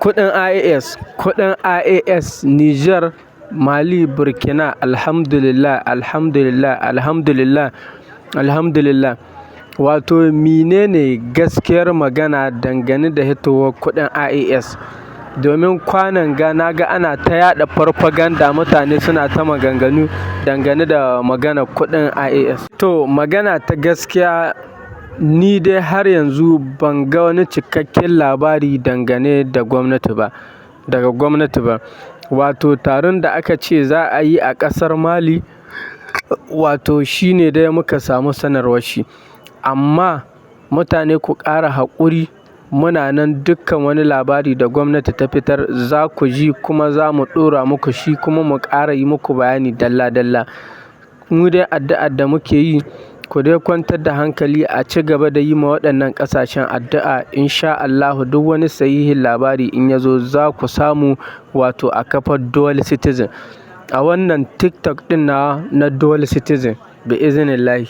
Kuɗin IAS Niger, Mali, Burkina, alhamdulillah, alhamdulillah, alhamdulillah, alhamdulillah. Wato menene gaskiyar magana dangane da hitowar kuɗin IAS? Domin kwanan ga na ga ana ta yaɗa farfaganda, mutane suna ta maganganu dangane da maganar kuɗin IAS. To magana ta gaskiya, ni dai har yanzu ban ga wani cikakken labari dangane da daga gwamnati ba. Wato taron da aka ce za a yi a ƙasar Mali, wato shine dai muka samu sanarwar shi. Amma mutane ku ƙara haƙuri, muna nan dukkan wani labari da gwamnati ta fitar za ku ji, kuma za mu ɗora muku shi, kuma mu ƙara yi muku bayani dalla dalla. Mu dai addu'ar da muke yi, ku dai kwantar da hankali, a ci gaba da yi ma waɗannan ƙasashen addu'a. Insha Allahu duk wani sahihin labari in ya zo za ku samu, wato a kafar Dual Citizen, a wannan TikTok ɗin na Dual Citizen, bi iznillahi.